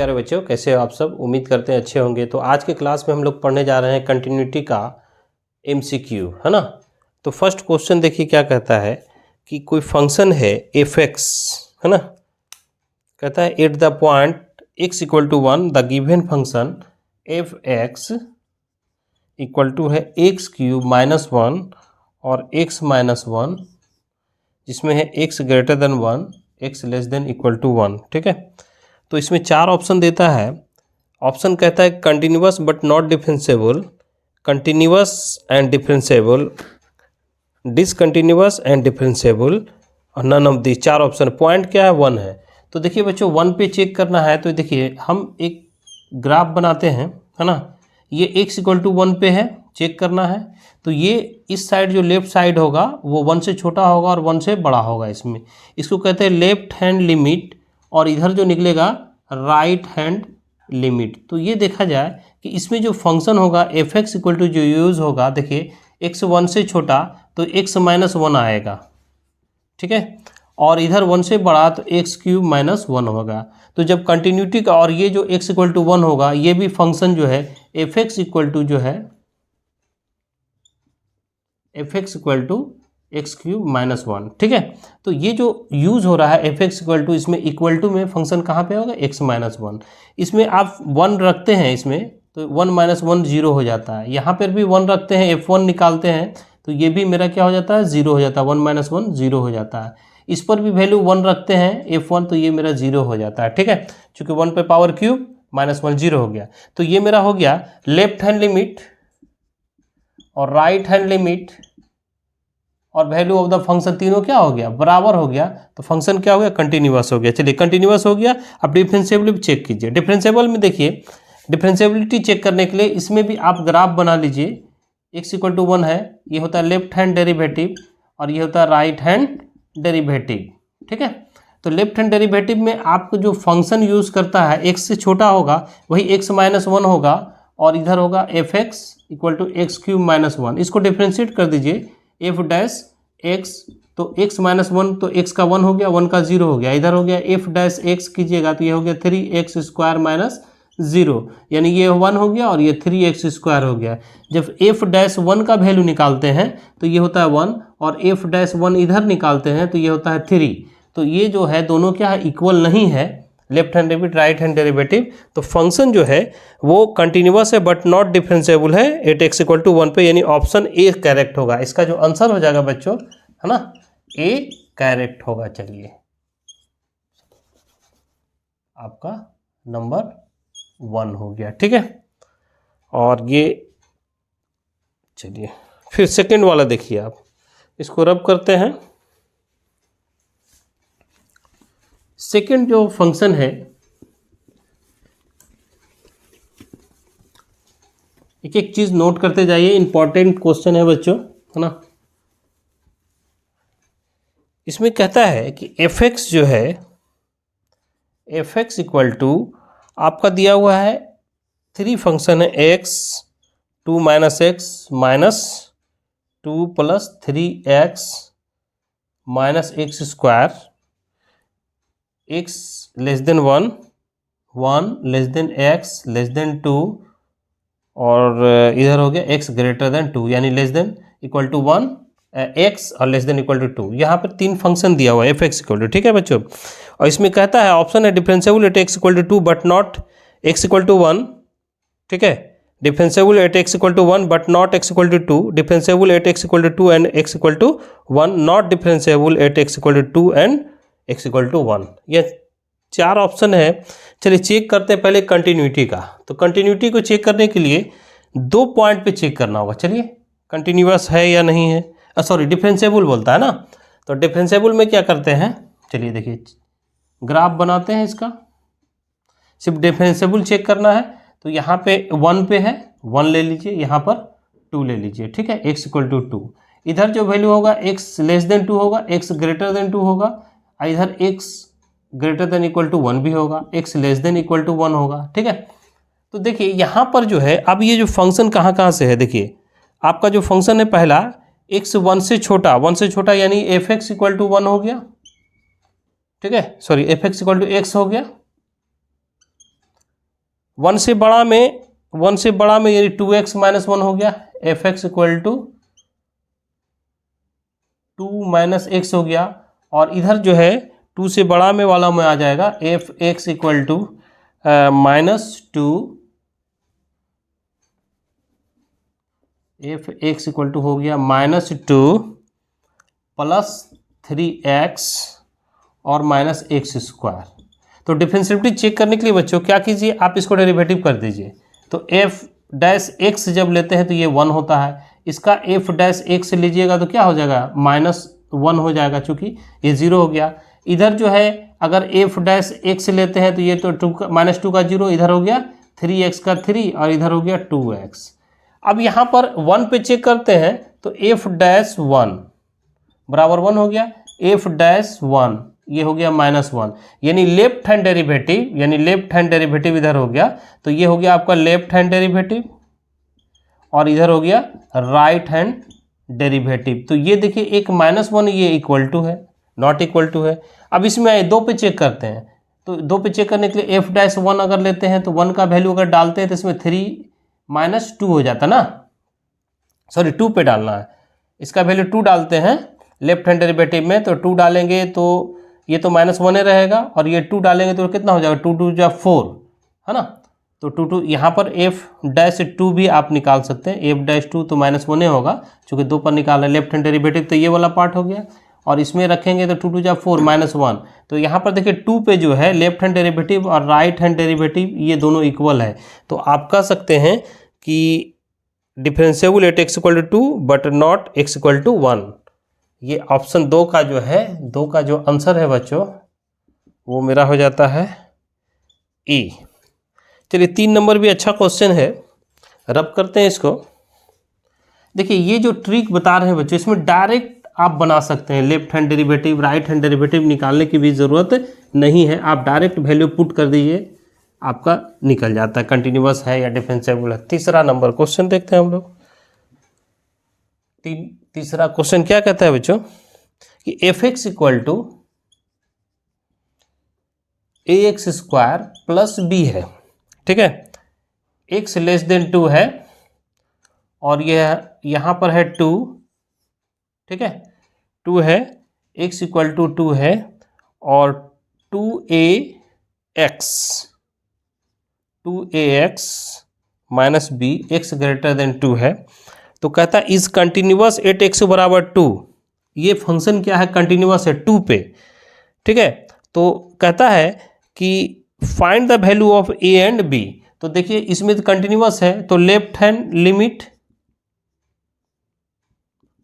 प्यारे बच्चों, कैसे हो आप सब। उम्मीद करते हैं अच्छे होंगे। तो आज के क्लास में हम लोग पढ़ने जा रहे हैं कंटिन्यूटी का एमसीक्यू, है ना। तो फर्स्ट क्वेश्चन देखिए क्या कहता है कि कोई फंक्शन है एफ एक्स, है ना। कहता है at the point x equal to 1 the given function F X equal to है एक्स क्यूब माइनस 1 और x माइनस 1, जिसमें है x greater than 1, x less than equal to 1। ठीक है, तो इसमें चार ऑप्शन देता है। ऑप्शन कहता है continuous but not differentiable, continuous and differentiable, discontinuous and differentiable और नन ऑफ दी। चार ऑप्शन। पॉइंट क्या है? 1 है। तो देखिए बच्चों, 1 पे चेक करना है। तो देखिए हम एक ग्राफ बनाते हैं, है ना। ये x इक्वल टू 1 पे है, चेक करना है। तो ये इस साइड जो लेफ्ट साइड होगा वो 1 से छोटा होगा और 1 से बड़ा होगा। इसको कहते हैं लेफ्ट हैंड लिमिट, और इधर जो निकलेगा राइट हैंड लिमिट। तो ये देखा जाए कि इसमें जो फंक्शन होगा एफ एक्स इक्वल टू जो यूज़ होगा, देखिए x 1 से छोटा तो x माइनस 1 आएगा, ठीक है। और इधर 1 से बड़ा तो x क्यूब माइनस 1 होगा। तो जब कंटिन्यूटी का और ये जो x इक्वल टू 1 होगा, ये भी फंक्शन जो है एफ एक्स इक्वल टू जो है F X equal to X cube minus 1, ठीक है। तो ये जो यूज़ हो रहा है एफ एक्स इक्वल टू, इसमें इक्वल टू में फंक्शन कहाँ पे होगा? x minus 1। इसमें आप 1 रखते हैं इसमें, तो 1 माइनस 1 0 हो जाता है। यहाँ पर भी 1 रखते हैं, f1 निकालते हैं तो ये भी मेरा क्या हो जाता है? 0 हो जाता है। 1 माइनस 1 0 हो जाता है। इस पर भी वैल्यू 1 रखते हैं f1, तो ये मेरा 0 हो जाता है, ठीक है। चूँकि 1 पे पावर क्यूब माइनस 1 0 हो गया। तो ये मेरा हो गया लेफ्ट हैंड लिमिट और राइट हैंड लिमिट और वैल्यू ऑफ द फंक्शन, तीनों क्या हो गया? बराबर हो गया। तो फंक्शन क्या हो गया? कंटिन्यूअस हो गया। चलिए कंटिन्यूअस हो गया। अब डिफरेंशिएबल चेक कीजिए। डिफरेंशिएबल में देखिए, डिफरेंशिएबिलिटी चेक करने के लिए इसमें भी आप ग्राफ बना लीजिए। x इक्वल टू 1 है, ये होता है लेफ्ट हैंड डेरिवेटिव और ये होता है राइट हैंड डेरिवेटिव, ठीक है। तो लेफ्ट हैंड डेरिवेटिव में आपको जो फंक्शन यूज़ करता है x से छोटा होगा, वही x माइनस 1 होगा, और इधर होगा F X equal to X cube minus 1। इसको डिफ्रेंशिएट कर दीजिए, एफ डैश एक्स, तो x माइनस 1 तो x का 1 हो गया, 1 का 0 हो गया। इधर हो गया एफ डैश एक्स कीजिएगा तो ये हो गया 3x स्क्वायर माइनस 0, यानी ये 1 हो गया और ये 3x स्क्वायर हो गया। जब एफ डैश 1 का वैल्यू निकालते हैं तो ये होता है 1, और एफ डैश 1 इधर निकालते हैं तो ये होता है 3। तो ये जो है दोनों क्या है? इक्वल नहीं है, left hand derivative right hand derivative. तो फंक्शन जो है वो कंटिन्यूअस है बट नॉट डिफरेंशिएबल है एट x इक्वल टू 1 पे, यानी ऑप्शन ए करेक्ट होगा। इसका जो आंसर हो जाएगा बच्चों, है ना, ए करेक्ट होगा। चलिए आपका नंबर 1 हो गया, ठीक है। और ये चलिए फिर सेकंड वाला देखिए, आप इसको रब करते हैं। सेकंड जो फंक्शन है, एक एक चीज नोट करते जाइए, इंपॉर्टेंट क्वेश्चन है बच्चों, है ना। इसमें कहता है कि एफ एक्स जो है, एफ एक्स इक्वल टू आपका दिया हुआ है 3 फंक्शन है, x 2 minus x minus 2 plus 3x minus x square, x less then 1, 1 less than x less then 2, और इधर हो गया x ग्रेटर देन 2, यानी less than equal to 1 x और लेस देन इक्वल टू 2। यहाँ पर 3 फंक्शन दिया हुआ है एफ एक्स इक्वल टू, ठीक है बच्चों। और इसमें कहता है ऑप्शन है differentiable at x equal to 2 but not x equal to 1, ठीक है। Differentiable at x equal to 1 but not x equal to 2, differentiable at x equal to 2 and x equal to 1, not differentiable at x equal to 2 and x equal to 1। ये 4 option है। चलिए check करते हैं पहले continuity का। तो continuity को check करने के लिए 2 पॉइंट पे चेक करना होगा। चलिए कंटिन्यूअस है या नहीं है, सॉरी डिफरेंशिएबल बोलता है ना। तो डिफरेंशिएबल में क्या करते हैं, चलिए देखिए ग्राफ बनाते हैं इसका। सिर्फ डिफरेंशिएबल चेक करना है, तो यहाँ पे 1 पे है 1 ले लीजिए, यहाँ पर 2 ले लीजिए, ठीक है। x इक्वल टू 2, इधर जो वैल्यू होगा x लेस देन 2 होगा, x ग्रेटर देन 2 होगा, और इधर x greater than equal to 1 भी होगा, x less than equal to 1 होगा, ठीक है। तो देखिए यहाँ पर जो है, अब ये जो फंक्शन कहाँ कहाँ से है, देखिए आपका जो फंक्शन है पहला x 1 से छोटा, 1 से छोटा यानी एफ एक्स इक्वल टू 1 हो गया, ठीक है। Sorry F X equal to X हो गया, 1 से बड़ा में यानी 2x माइनस 1 हो गया, F X equal to 2 minus X हो गया। और इधर जो है 2 से बड़ा में वाला में आ जाएगा F X equal to -2, F X equal to हो गया -2 प्लस 3x और -x²। तो डिफरेंशिएबिलिटी चेक करने के लिए बच्चों क्या कीजिए, आप इसको डेरिवेटिव कर दीजिए। तो f डैश x जब लेते हैं तो ये 1 होता है, इसका f डैश x लीजिएगा तो क्या हो जाएगा -1 हो जाएगा, चूँकि ये 0 हो गया। इधर जो है अगर f डैश x लेते हैं तो ये तो -2 का 0, इधर हो गया 3x का 3 और इधर हो गया 2x। अब यहाँ पर 1 पे चेक करते हैं तो f डैश 1 बराबर 1 हो गया, f डैश 1 ये हो गया -1, यानी लेफ्ट हैंड डेरिवेटिव इधर हो गया। तो ये हो गया आपका लेफ्ट हैंड डेरिवेटिव और इधर हो गया राइट हैंड डेरिवेटिव। तो ये देखिए एक -1 ये इक्वल टू है, नॉट इक्वल टू है। अब इसमें आए 2 पे चेक करते हैं, तो 2 पे चेक करने के लिए f डैश 1 अगर लेते हैं तो 1 का वैल्यू अगर डालते हैं तो इसमें 3 - 2 हो जाता ना, सॉरी 2 पे डालना है, इसका वैल्यू 2 डालते हैं लेफ्ट हैंड डेरिवेटिव में। तो 2 डालेंगे तो ये तो -1 रहेगा और ये 2 डालेंगे तो कितना हो जाएगा, 2 2 जा 4 है ना। तो 2 2 यहाँ पर f डैश 2 भी आप निकाल सकते हैं, f डैश 2 तो -1 होगा, चूँकि 2 पर निकाल रहे लेफ्ट हैंड डेरिवेटिव, तो ये वाला पार्ट हो गया। और इसमें रखेंगे तो 2 2 जा 4 -1। तो यहाँ पर देखिए 2 पे जो है लेफ्ट हैंड डेरिवेटिव और राइट हैंड डेरिवेटिव ये दोनों इक्वल है। तो आप कह सकते हैं कि differentiable at x equal to 2 but not x equal to 1। ये ऑप्शन 2 का जो है, 2 का जो आंसर है बच्चों वो मेरा हो जाता है ए। चलिए 3 नंबर भी अच्छा क्वेश्चन है, रब करते हैं इसको। देखिए ये जो ट्रिक बता रहे हैं बच्चों, इसमें डायरेक्ट आप बना सकते हैं, left hand derivative right hand derivative निकालने की भी ज़रूरत नहीं है, आप डायरेक्ट वैल्यू पुट कर दीजिए, आपका निकल जाता है कंटिन्यूअस है या डिफरेंशिएबल है। तीसरा नंबर क्वेश्चन देखते हैं हम लोग। तीसरा क्वेश्चन क्या कहता है बच्चों कि F X equal to ax² plus b है, ठीक है, x लेस देन 2 है और यह यहाँ पर है 2, ठीक है 2 है, x इक्वल टू 2 है और 2ax minus b x greater than 2 है। तो कहता है इज कंटिन्यूअस एट x बराबर 2। ये फंक्शन क्या है, कंटिन्यूअस है 2 पे, ठीक है। तो कहता है कि find the value of a and b। तो देखिए इसमें तो कंटिन्यूअस है तो left hand limit,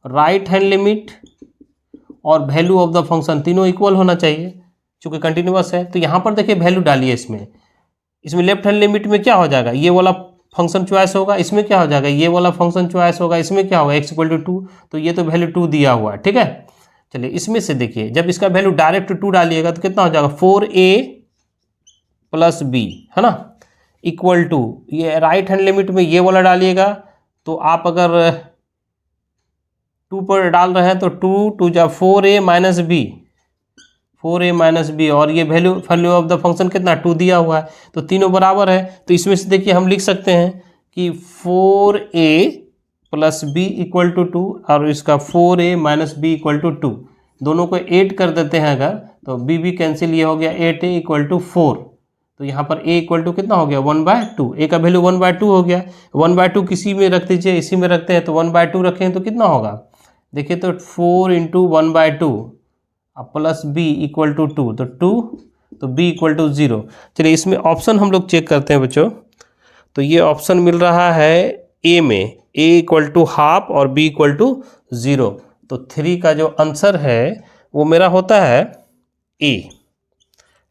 right hand limit और वैल्यू ऑफ द फंक्शन तीनों इक्वल होना चाहिए क्योंकि कंटिन्यूअस है। तो यहाँ पर देखिए वैल्यू डालिए, इसमें लेफ्ट हैंड लिमिट में क्या हो जाएगा, ये वाला फंक्शन चॉइस होगा, इसमें क्या हो जाएगा, ये वाला फंक्शन चॉइस होगा, इसमें क्या होगा x इक्वल टू 2, तो ये तो वैल्यू 2 दिया हुआ है, ठीक है। चलिए इसमें से देखिए जब इसका वैल्यू डायरेक्ट 2 डालिएगा तो कितना हो जाएगा 4a प्लस b, है ना, इक्वल टू ये राइट हैंड लिमिट में ये वाला डालिएगा। तो आप अगर 2 पर डाल रहे हैं तो 2 2 जा 4a minus b, 4a minus B और ये वैल्यू ऑफ द फंक्शन कितना 2 दिया हुआ है, तो तीनों बराबर है। तो इसमें से देखिए हम लिख सकते हैं कि 4a plus B equal to 2 और इसका 4a minus B equal to 2, दोनों को 8 कर देते हैं अगर तो b कैंसिल, ये हो गया 8a इक्वल टू 4। तो यहाँ पर a इक्वल टू कितना हो गया 1/2, a का वैल्यू 1/2 हो गया, 1/2 किसी में रख दीजिए, इसी में रखते हैं तो 1/2 रखें तो कितना होगा, देखिए तो 4 into 1/2 plus b equal to 2, तो 2 तो b इक्वल टू 0। चलिए इसमें ऑप्शन हम लोग चेक करते हैं बच्चों। तो ये ऑप्शन मिल रहा है a में, a इक्वल टू हाफ और b इक्वल टू 0। तो 3 का जो आंसर है वो मेरा होता है a,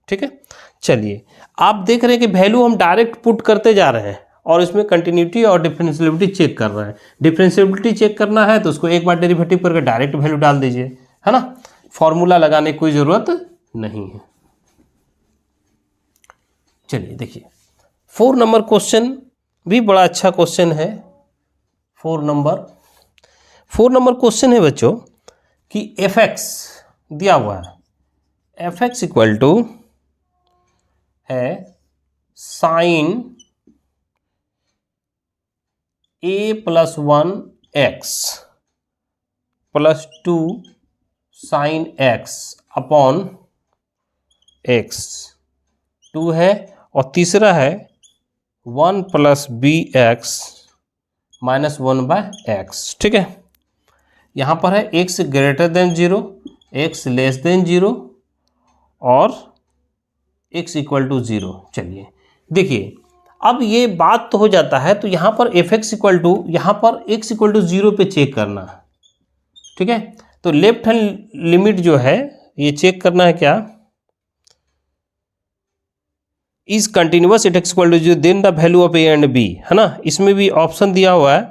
ठीक है। चलिए आप देख रहे हैं कि वैल्यू हम डायरेक्ट पुट करते जा रहे हैं और इसमें कंटिन्यूटी और डिफरेंशिएबिलिटी चेक कर रहे हैं। डिफरेंशिएबिलिटी चेक करना है तो उसको एक बार डेरिवेटिव करके डायरेक्ट वैल्यू डाल दीजिए, है ना, फॉर्मूला लगाने की कोई ज़रूरत नहीं है। चलिए देखिए 4 नंबर क्वेश्चन भी बड़ा अच्छा क्वेश्चन है। 4 नंबर क्वेश्चन है बच्चों कि एफ एक्स दिया हुआ है, एफ एक्स इक्वल टू है sine a+1 x +2 sin x upon x 2 है, और तीसरा है 1 + bx -1/x। ठीक है, यहाँ पर है x > 0, x < 0 और x = 0। चलिए देखिए, अब ये बात तो हो जाता है, तो यहाँ पर fx = यहाँ पर x = 0 पे चेक करना है। ठीक है, तो लेफ्ट हैंड लिमिट जो है ये चेक करना है क्या, is continuous at x = 0 then the value of a and b, है ना। इसमें भी ऑप्शन दिया हुआ है,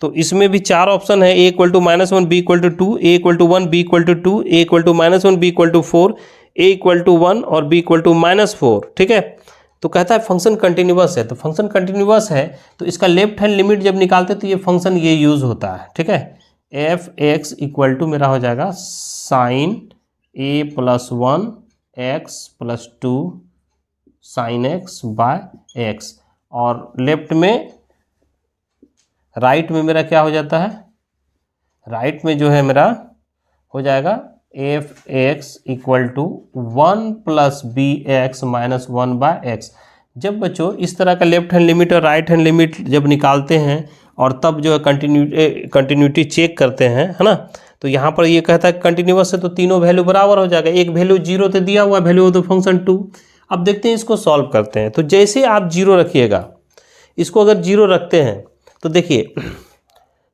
तो इसमें भी 4 ऑप्शन है, a = -1, b = 2, a = 1, b = 2, a = -1, b = 4, a = 1 और b = -4। ठीक है, तो कहता है फंक्शन कंटिन्यूअस है, तो फंक्शन कंटिन्यूअस है तो इसका लेफ्ट हैंड लिमिट जब निकालते तो ये फंक्शन ये यूज होता है। ठीक है, f(x) = मेरा हो जाएगा sin a+1 x + 2 sin x/x, और लेफ्ट में राइट में मेरा क्या हो जाता है, राइट में जो है मेरा हो जाएगा f(x) = 1 + bx -1/x। जब बच्चों इस तरह का लेफ्ट हैंड लिमिट और राइट हैंड लिमिट जब निकालते हैं और तब जो है कंटिन्यूटी चेक करते हैं, है ना, तो यहाँ पर ये कहता है कंटिन्यूअस है तो तीनों वैल्यू बराबर हो जाएगा। एक वैल्यू 0 तो दिया हुआ वैल्यू तो फंक्शन 2। अब देखते हैं इसको सॉल्व करते हैं। तो जैसे आप 0 रखिएगा, इसको अगर 0 रखते हैं तो देखिए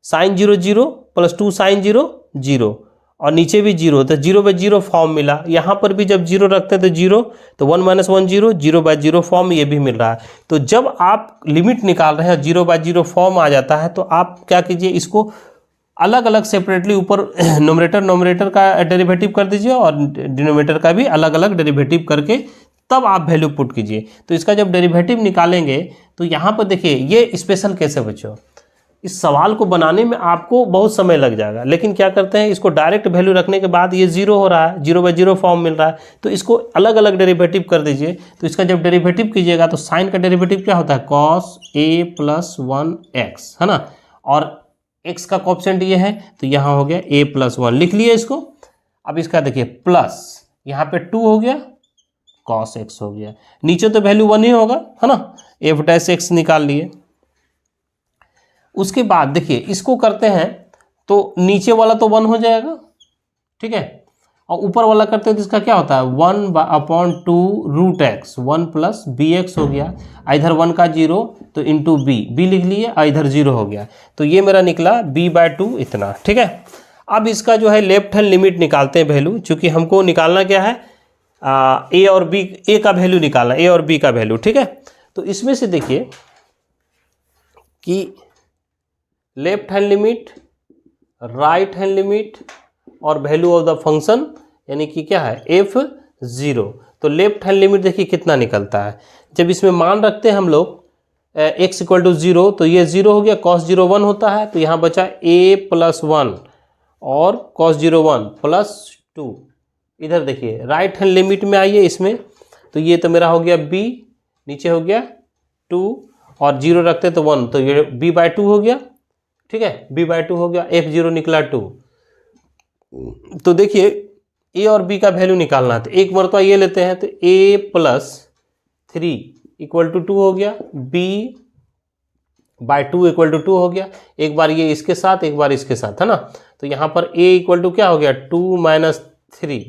sin 0 0 + 2 sin 0 0 और नीचे भी 0, तो 0/0 फॉर्म मिला। यहाँ पर भी जब 0 रखते हैं तो 0, तो 1 - 1 0, 0/0 फॉर्म ये भी मिल रहा है। तो जब आप लिमिट निकाल रहे हैं 0/0 फॉर्म आ जाता है, तो आप क्या कीजिए, इसको अलग अलग सेपरेटली ऊपर नोमिनेटर का डेरिवेटिव कर दीजिए और डिनोमिनेटर का भी अलग अलग डेरिवेटिव करके तब आप वैल्यू पुट कीजिए। तो इसका जब डेरिवेटिव निकालेंगे तो यहाँ पर देखिए ये स्पेशल केस है बच्चों, इस सवाल को बनाने में आपको बहुत समय लग जाएगा, लेकिन क्या करते हैं इसको डायरेक्ट वैल्यू रखने के बाद ये 0 हो रहा है, 0/0 फॉर्म मिल रहा है, तो इसको अलग अलग डेरिवेटिव कर दीजिए। तो इसका जब डेरिवेटिव कीजिएगा तो साइन का डेरिवेटिव क्या होता है, cos a+1x, है ना, और x का कोएफिशिएंट ये है तो यहाँ हो गया a+1, लिख लिए इसको। अब इसका देखिए प्लस यहाँ पे 2 हो गया, cos x हो गया, नीचे तो वैल्यू 1 ही होगा, है ना, f' निकाल लिए। उसके बाद देखिए इसको करते हैं तो नीचे वाला तो 1 हो जाएगा, ठीक है, और ऊपर वाला करते हैं तो इसका क्या होता है 1/2√x, 1 + bx हो गया, इधर 1 का 0 तो इंटू b लिख लिए, इधर 0 हो गया, तो ये मेरा निकला b/2 इतना। ठीक है, अब इसका जो है लेफ्ट हैंड लिमिट निकालते हैं वैल्यू, चूँकि हमको निकालना क्या है ए और बी, ए का वैल्यू निकालना, ए और बी का वैल्यू। ठीक है, तो इसमें से देखिए कि left hand limit, right hand limit और वैल्यू ऑफ द फंक्शन, यानी कि क्या है f0। तो लेफ्ट हैंड लिमिट देखिए कितना निकलता है, जब इसमें मान रखते हैं हम लोग x = 0 तो ये 0 हो गया, cos 0 1 होता है, तो यहाँ बचा a+1 और cos 0 1 + 2। इधर देखिए राइट हैंड लिमिट में आइए इसमें, तो ये तो मेरा हो गया b, नीचे हो गया 2 और 0 रखते तो 1, तो ये b/2 हो गया। ठीक है, b/2 हो गया, f0 निकला 2। तो देखिए a और b का वैल्यू निकालना है, तो एक मरतबा ये लेते हैं तो a+3 = 2 हो गया, b/2 = 2 हो गया, एक बार ये इसके साथ एक बार इसके साथ, है ना, तो यहाँ पर a = क्या हो गया 2 - 3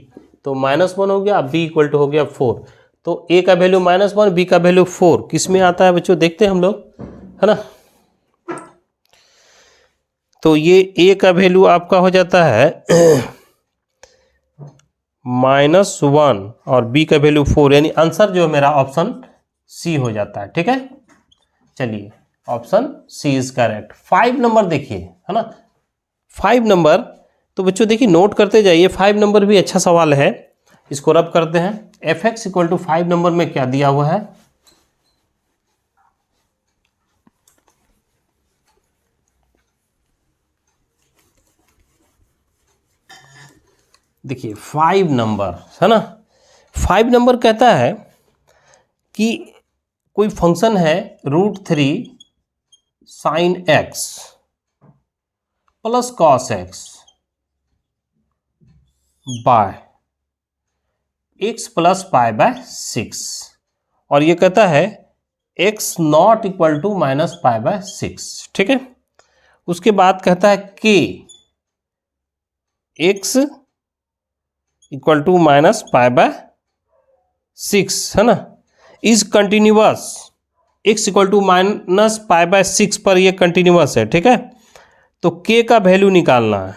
तो -1 हो गया, b = हो गया 4, तो a का वैल्यू -1, b का वैल्यू 4, किस में आता है बच्चों देखते हैं हम लोग, है ना। तो ये a का वैल्यू आपका हो जाता है -1 और b का वैल्यू 4, यानी आंसर जो है मेरा ऑप्शन सी हो जाता है। ठीक है, चलिए option C is correct. 5 number देखिए, है ना, 5 नंबर, तो बच्चों देखिए नोट करते जाइए, 5 नंबर भी अच्छा सवाल है, इसको रब करते हैं। f(x) = 5 नंबर में क्या दिया हुआ है, देखिए 5 नंबर, है ना, 5 नंबर कहता है कि कोई फंक्शन है √3 sine X plus cos X by X plus pi by 6, और ये कहता है X not equal to minus pi by 6, ठीक है। उसके बाद कहता है K X equal to minus pi by 6, है ना, is continuous, X equal to minus pi by 6 पर ये कंटिन्यूअस है, ठीक है। तो के का वैल्यू निकालना है,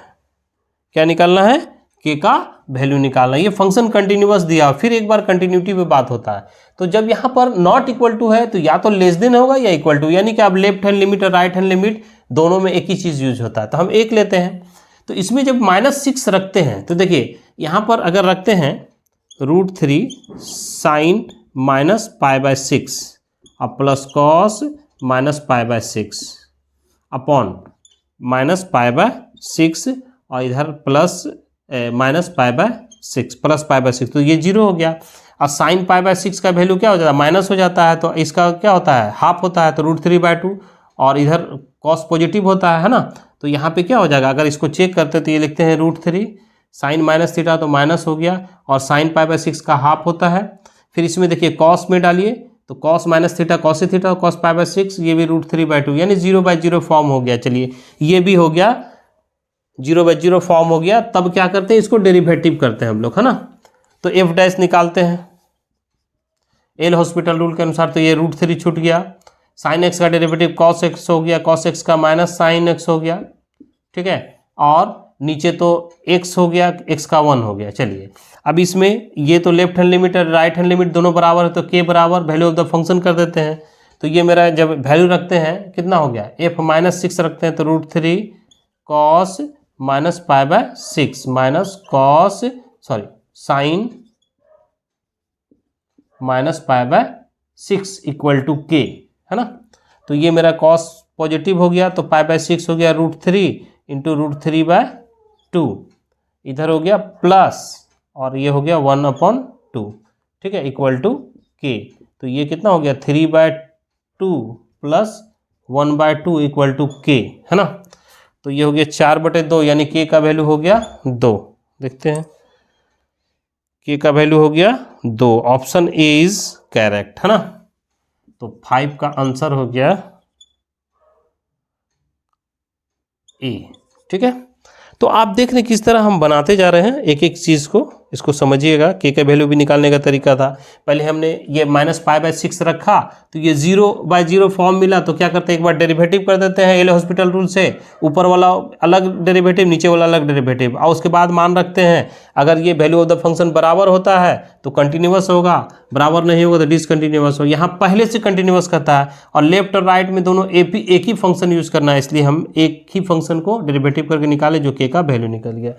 क्या निकालना है, के का वैल्यू निकालना है। ये फंक्शन कंटिन्यूअस दिया, फिर एक बार कंटिन्यूटी पे बात होता है। तो जब यहाँ पर नॉट इक्वल टू है तो या तो लेस देन होगा या इक्वल टू, यानी कि आप लेफ्ट हैंड लिमिट और राइट हैंड लिमिट दोनों में एक ही चीज़ यूज होता है। तो हम एक लेते हैं, तो इसमें जब -6 रखते हैं तो देखिए यहाँ पर अगर रखते हैं √3 साइन माइनस पाई बाय 6 और plus cos minus pi by 6 upon minus pi by 6 और इधर plus minus pi by 6 plus pi by 6, तो ये 0 हो गया। और साइन पाई बाय 6 का वैल्यू क्या हो जाता है, माइनस हो जाता है, तो इसका क्या होता है, हाफ होता है, तो √3/2, और इधर कॉस पॉजिटिव होता है ना, तो यहाँ पे क्या हो जाएगा, अगर इसको चेक करते तो ये लिखते हैं √3 साइन माइनस थीटा, तो माइनस हो गया, और साइन पाई बाय 6 का हाफ होता है। फिर इसमें देखिए कॉस में डालिए, तो cos minus theta cos theta, cos pi by 6, ये भी √3/2, यानी 0/0 फॉर्म हो गया। चलिए ये भी हो गया, 0/0 फॉर्म हो गया। तब क्या करते हैं, इसको डेरिवेटिव करते हैं हम लोग, है ना। तो एफ डैश निकालते हैं एल हॉस्पिटल रूल के अनुसार, तो ये √3 छूट गया, साइन एक्स का डेरिवेटिव कॉस एक्स हो गया, कॉस एक्स का माइनस साइन एक्स हो गया, ठीक है, और नीचे तो x हो गया, x का 1 हो गया। चलिए अब इसमें ये तो लेफ्ट हैंड लिमिट और राइट हैंड लिमिट दोनों बराबर है, तो k बराबर वैल्यू ऑफ द फंक्शन कर देते हैं। तो ये मेरा जब वैल्यू रखते हैं कितना हो गया, f-6 रखते हैं, तो √3 cos minus pi by 6 minus cos sine minus pi by 6 equal to K, है ना। तो ये मेरा कॉस पॉजिटिव हो गया, तो पाई बाय 6 हो गया √3 इंटू √3/2, इधर हो गया प्लस, और ये हो गया 1/2, ठीक है, इक्वल टू के। तो ये कितना हो गया 3/2 प्लस 1/2 इक्वल टू के, है ना। तो ये हो गया 4/2, यानी के का वैल्यू हो गया 2। देखते हैं के का वैल्यू हो गया 2, ऑप्शन ए इज करेक्ट, है ना। तो 5 का आंसर हो गया ए, ठीक है। तो आप देख रहे किस तरह हम बनाते जा रहे हैं एक एक चीज़ को, इसको समझिएगा। के का वैल्यू भी निकालने का तरीका था, पहले हमने ये -π/6 रखा, तो ये 0/0 फॉर्म मिला, तो क्या करते हैं, एक बार डेरिवेटिव कर देते हैं एल हॉस्पिटल रूल से, ऊपर वाला अलग डेरिवेटिव नीचे वाला अलग डेरिवेटिव, और उसके बाद मान रखते हैं अगर ये वैल्यू ऑफ द फंक्शन बराबर होता है तो कंटिन्यूअस होगा, बराबर नहीं होगा तो डिसकंटिन्यूअस होगा। यहाँ पहले से कंटिन्यूअस करता है, और लेफ्ट और राइट में दोनों एक ही फंक्शन यूज करना है, इसलिए हम एक ही फंक्शन को डेरिवेटिव करके निकाले, जो के का वैल्यू निकल गया,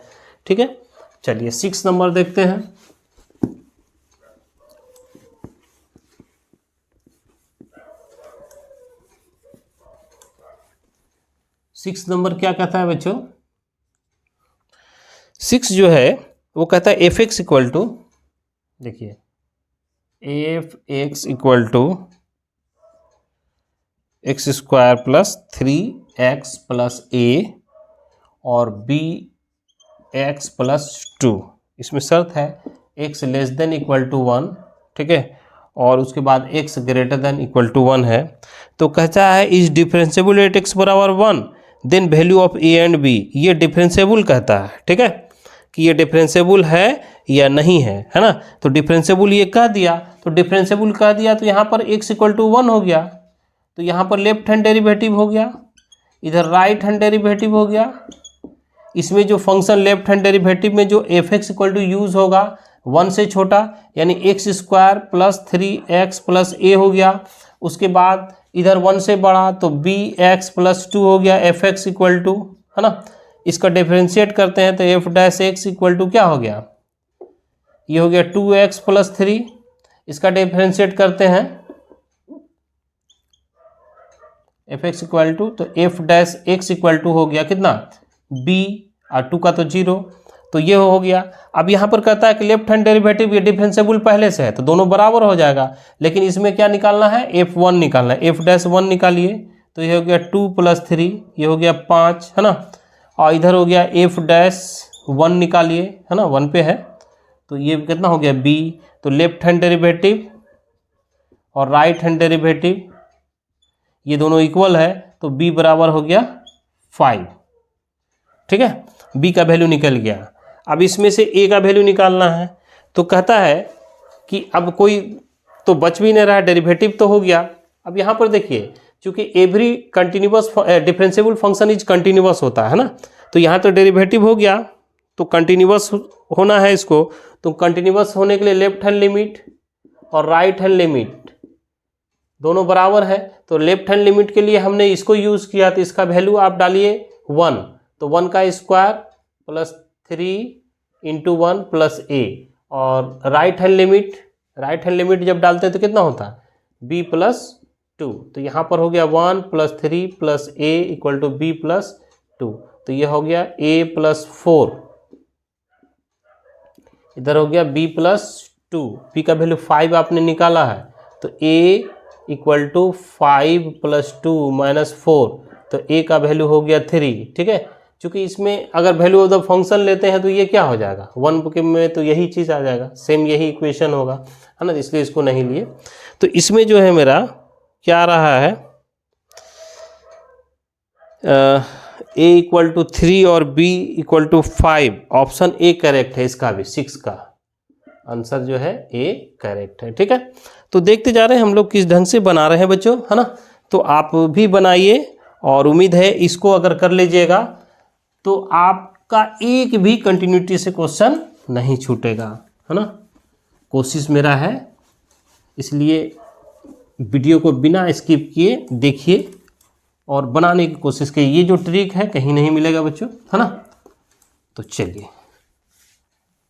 ठीक है। चलिए 6 नंबर देखते हैं। सिक्स नंबर क्या कहता है बच्चों, 6 जो है वो कहता है f(x) इक्वल टू, देखिए f(x) equal to x² plus 3x plus a और bx प्लस 2। इसमें शर्त है x less than equal to 1, ठीक है, और उसके बाद x greater than equal to 1 है। तो कहता है इज डिफरेंशिएबल एट x बराबर 1 then value of a and b। ये डिफरेंशिएबल कहता है, ठीक है, कि ये डिफरेंशिएबल है या नहीं है ना। तो डिफरेंशिएबल ये कह दिया, तो डिफरेंशिएबल कह दिया तो यहाँ पर x इक्वल टू 1 हो गया, तो यहाँ पर लेफ्ट हैंड डेरिवेटिव हो गया, इधर राइट हैंड डेरिवेटिव हो गया। इसमें जो फंक्शन लेफ्ट हैंड डेरिवेटिव में जो f(x) इक्वल टू यूज होगा 1 से छोटा, यानी x² plus 3x plus a हो गया। उसके बाद इधर 1 से बड़ा तो bx प्लस 2 हो गया, f(x) इक्वल टू, है ना। इसका डिफरेंशिएट करते हैं तो f'(x) इक्वल टू क्या हो गया, ये हो गया 2x प्लस 3। इसका डिफरेंशिएट करते हैं f(x) इक्वल टू, तो f'(x) इक्वल टू हो गया कितना, b, और 2 का तो 0, तो ये हो गया। अब यहाँ पर कहता है कि लेफ्ट हैंड डेरिवेटिव ये डिफरेंशिएबल पहले से है तो दोनों बराबर हो जाएगा, लेकिन इसमें क्या निकालना है, f1 निकालना है, f'(1) निकालिए, तो ये हो गया 2 + 3, ये हो गया 5, है ना। और इधर हो गया f'(1) निकालिए, है ना, 1 पे है, तो ये कितना हो गया b। तो लेफ्ट हैंड डेरिवेटिव और राइट हैंड डेरिवेटिव ये दोनों इक्वल है, तो b बराबर हो गया 5। ठीक है, b का वैल्यू निकल गया। अब इसमें से a का वैल्यू निकालना है, तो कहता है कि अब कोई तो बच भी नहीं रहा, डेरिवेटिव तो हो गया। अब यहाँ पर देखिए, चूंकि every continuous differentiable function is continuous होता है ना, तो यहाँ तो डेरिवेटिव हो गया, तो कंटिन्यूअस होना है इसको, तो कंटिन्यूअस होने के लिए लेफ्ट हैंड लिमिट और राइट हैंड लिमिट दोनों बराबर है। तो लेफ्ट हैंड लिमिट के लिए हमने इसको यूज़ किया, तो इसका वैल्यू आप डालिए 1, तो 1 का स्क्वायर प्लस 3 × 1 प्लस a, और राइट हैंड लिमिट जब डालते हैं तो कितना होता है b + 2, तो यहाँ पर हो गया 1 + 3 + a = b + 2, तो ये हो गया a + 4, इधर हो गया b + 2, b का वैल्यू 5 आपने निकाला है, तो a = 5 + 2 - 4, तो a का वैल्यू हो गया 3। ठीक है, क्योंकि इसमें अगर वैल्यू ऑफ द फंक्शन लेते हैं तो ये क्या हो जाएगा 1 के में, तो यही चीज़ आ जाएगा, सेम यही इक्वेशन होगा, है ना, इसलिए इसको नहीं लिए। तो इसमें जो है मेरा क्या आ रहा है, a = 3 और b = 5, ऑप्शन ए करेक्ट है, इसका भी 6 का आंसर जो है ए करेक्ट है। ठीक है, तो देखते जा रहे हैं हम लोग किस ढंग से बना रहे हैं बच्चों, है ना। तो आप भी बनाइए, और उम्मीद है इसको अगर कर लीजिएगा तो आपका एक भी कंटिन्यूटी से क्वेश्चन नहीं छूटेगा, है ना। कोशिश मेरा है, इसलिए वीडियो को बिना स्किप किए देखिए और बनाने की कोशिश कीजिए। ये जो ट्रिक है कहीं नहीं मिलेगा बच्चों, है ना। तो चलिए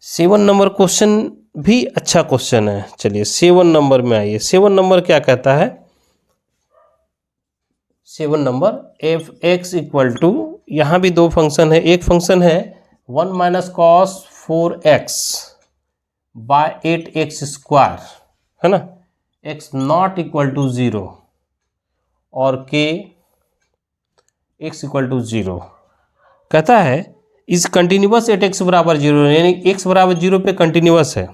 7 नंबर क्वेश्चन भी अच्छा क्वेश्चन है। चलिए 7 नंबर में आइए। 7 नंबर क्या कहता है, 7 नंबर f(x) = यहाँ भी दो फंक्शन है, एक फंक्शन है 1 - cos 4x / 8x², है ना, x not = 0 और k x = 0। कहता है इस कंटिन्यूअस एट x = 0, यानी x = 0 पे कंटिन्यूअस है,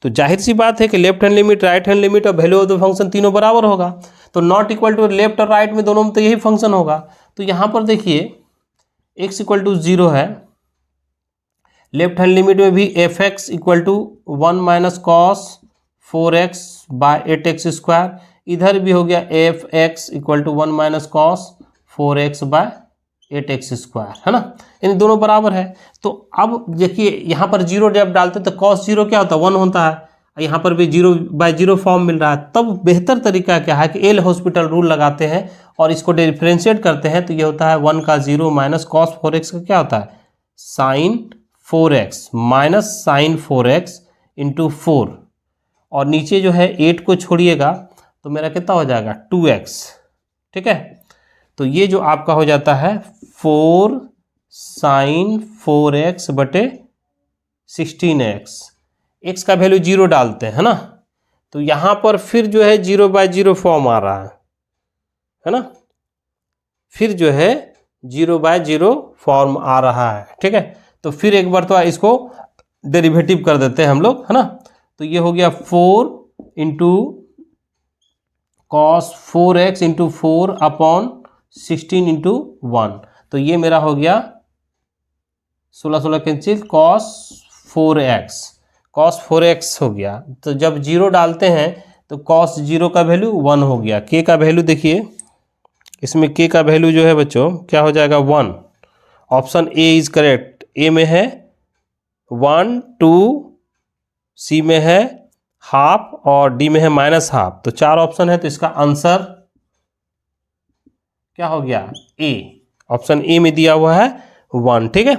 तो जाहिर सी बात है कि left hand limit, right hand limit और वैल्यू ऑफ द फंक्शन तीनों बराबर होगा। तो नॉट इक्वल टू लेफ्ट और राइट में दोनों में तो यही फंक्शन होगा। तो यहाँ पर देखिए x = 0 है, लेफ्ट हैंड लिमिट में भी f(x) = 1 - cos 4x / 8x², इधर भी हो गया f(x) = 1 - cos 4x / 8x², है ना, इन दोनों बराबर है। तो अब देखिए यहाँ पर 0 जब डालते हैं तो cos 0 क्या होता है 1 होता है, यहाँ पर भी 0/0 फॉर्म मिल रहा है। तब बेहतर तरीका क्या है कि एल हॉस्पिटल रूल लगाते हैं और इसको डिफ्रेंशिएट करते हैं, तो ये होता है 1 का 0 - cos 4x का क्या होता है sin 4x - sin 4x × 4, और नीचे जो है 8 को छोड़िएगा तो मेरा कितना हो जाएगा 2x। ठीक है, तो ये जो आपका हो जाता है 4 sin 4x / 16x, x का वैल्यू 0 डालते हैं, है ना, तो यहाँ पर फिर जो है 0/0 फॉर्म आ रहा है ना, फिर जो है 0/0 फॉर्म आ रहा है। ठीक है, तो फिर एक बार तो इसको डेरिवेटिव कर देते हैं हम लोग, है ना। तो ये हो गया 4 × cos 4x × 4 / 16 × 1, तो ये मेरा हो गया 16 कैंसिल cos 4x हो गया। तो जब 0 डालते हैं तो cos 0 का वैल्यू 1 हो गया। k का वैल्यू देखिए, इसमें k का वैल्यू जो है बच्चों क्या हो जाएगा 1। ऑप्शन ए इज करेक्ट, ए में है 1, 2, सी में है हाफ और डी में है -½ तो 4 ऑप्शन है, तो इसका आंसर क्या हो गया ए, ऑप्शन ए में दिया हुआ है 1। ठीक है,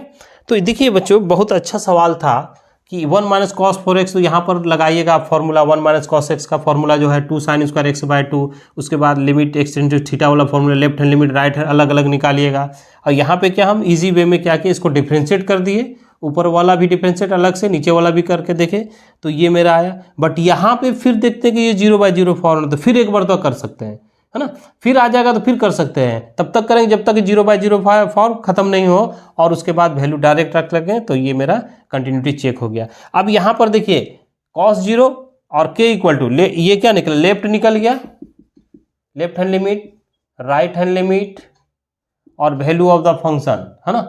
तो देखिए बच्चों बहुत अच्छा सवाल था कि 1 - cos 4x, तो यहाँ पर लगाइएगा आप फॉर्मूला 1 - cos x का फॉर्मूला जो है 2 sin² x/2, उसके बाद लिमिट x × थीटा वाला formula, left hand limit right hand अलग अलग निकालिएगा। और यहाँ पे क्या हम इजी वे में क्या किए, इसको डिफ्रेंशिएट कर दिए, ऊपर वाला भी डिफ्रेंशिएट अलग से, नीचे वाला भी करके देखे, तो ये मेरा आया। बट यहाँ पे फिर देखते हैं कि ये 0/0 फॉर्म, तो फिर एक बार तो कर सकते हैं, है ना। फिर आ जाएगा तो फिर कर सकते हैं, तब तक करेंगे जब तक 0/0 फॉर्म खत्म नहीं हो, और उसके बाद वैल्यू डायरेक्ट रख लगे तो ये मेरा कंटिन्यूटी चेक हो गया। अब यहाँ पर देखिए cos 0 और k इक्वल टू ये क्या निकला, लेफ्ट निकल गया, left hand limit, right hand limit और वैल्यू ऑफ द फंक्शन, है ना।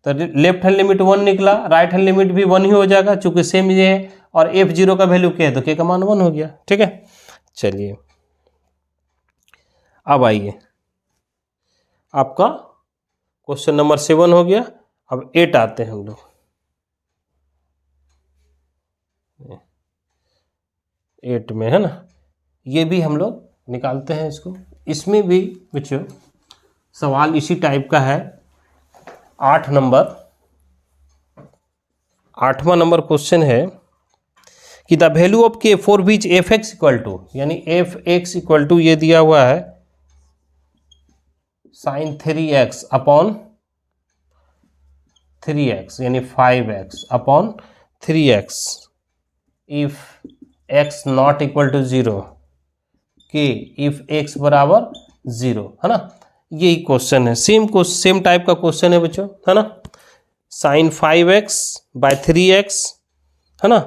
तो लेफ्ट हैंड लिमिट 1 निकला, राइट हैंड लिमिट भी 1 ही हो जाएगा चूंकि सेम ये है, और f0 का वैल्यू क्या है तो k का मान 1 हो गया। ठीक है, चलिए अब आइए, आपका क्वेश्चन नंबर 7 हो गया। अब 8 आते हैं हम लोग। 8 में है ना, ये भी हम लोग निकालते हैं इसको। इसमें भी बच्चों सवाल इसी टाइप का है। 8 नंबर, 8वां नंबर क्वेश्चन है कि the value of K for which F X equal to, यानी एफ एक्स इक्वल टू ये दिया हुआ है साइन 3x अपॉन 3x यानी 5x upon 3x if x not equal to 0, K if x बराबर 0, है ना। यही क्वेश्चन है, सेम टाइप का क्वेश्चन है बच्चों, है ना। साइन 5x बाय 3x, है ना,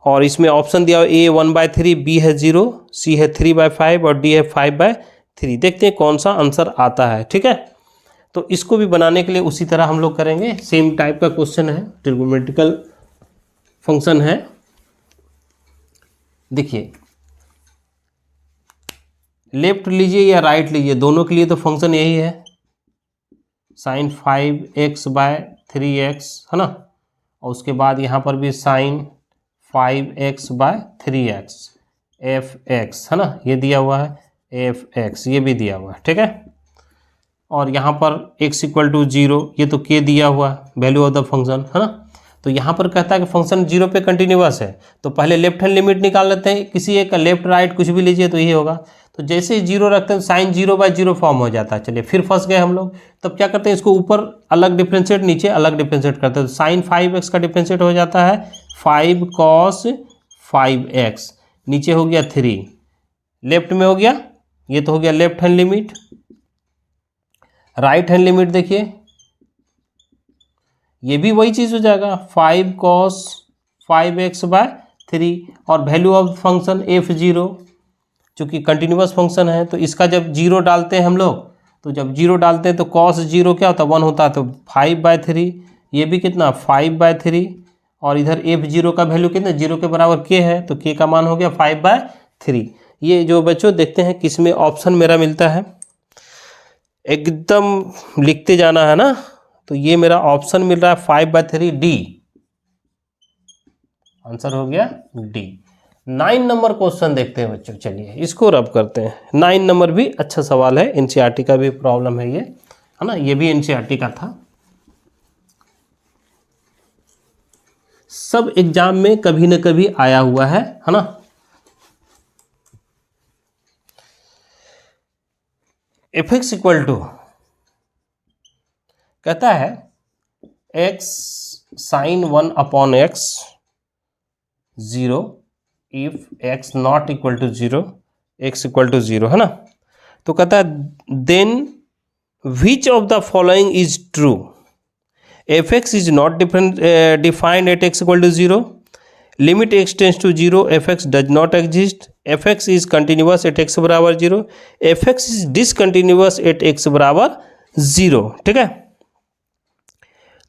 और इसमें ऑप्शन दिया हुआ a 1/3, b है 0, c है 3/5 और d है 5/3। देखते हैं कौन सा आंसर आता है। ठीक है, तो इसको भी बनाने के लिए उसी तरह हम लोग करेंगे, सेम टाइप का क्वेश्चन है, ट्रिगोनोमेट्रिकल फंक्शन है। देखिए लेफ्ट लीजिए या राइट लीजिए, दोनों के लिए तो फंक्शन यही है, साइन 5x/3x, है ना, और उसके बाद यहाँ पर भी साइन 5x/3x f(x), है ना, ये दिया हुआ है f(x), ये भी दिया हुआ है। ठीक है, और यहाँ पर x इक्वल टू 0, ये तो k दिया हुआ है, वैल्यू ऑफ द फंक्शन, है ना। तो यहाँ पर कहता है कि फंक्शन 0 पे कंटिन्यूअस है, तो पहले लेफ्ट हैंड लिमिट निकाल लेते हैं, किसी एक का लेफ्ट राइट कुछ भी लीजिए तो यही होगा। तो जैसे ही 0 रखते हैं साइन 0/0 फॉर्म हो जाता है। चलिए फिर फंस गए हम लोग, तब क्या करते हैं, इसको ऊपर अलग डिफ्रेंशिएट, नीचे अलग डिफ्रेंशिएट करते हैं। तो साइन 5x का डिफ्रेंशिएट हो जाता है 5 cos 5x, नीचे हो गया 3, लेफ्ट में हो गया, ये तो हो गया left hand limit. Right hand limit देखिए, ये भी वही चीज़ हो जाएगा 5 cos 5x/3, और वैल्यू ऑफ फंक्शन f0, चूँकि कंटिन्यूअस फंक्शन है तो इसका जब 0 डालते हैं हम लोग, तो जब 0 डालते हैं तो cos 0 क्या होता है 1 होता है, तो 5/3, ये भी कितना 5/3, और इधर f0 का वैल्यू कितना 0 के बराबर k है, तो k का मान हो गया 5/3। ये जो बच्चों देखते हैं किस में ऑप्शन मेरा मिलता है, एकदम लिखते जाना है ना। तो ये मेरा ऑप्शन मिल रहा है 5/3 डी, आंसर हो गया डी। 9 नंबर क्वेश्चन देखते हैं बच्चों, चलिए इसको रब करते हैं। 9 नंबर भी अच्छा सवाल है, एनसीईआरटी का भी प्रॉब्लम है ये, है ना, ये भी एनसीईआरटी का था। सब एग्जाम में कभी न कभी आया हुआ है ना। fx इक्वल टू कहता है x sine 1 upon x 0 if x not equal to 0, x equal to 0, है ना। तो कहता है then which of the following is true, fx is not defined at x equal to 0, limit x tends to 0, fx does not exist, fx is continuous at x बराबर 0, fx is discontinuous at x बराबर 0। ठीक है,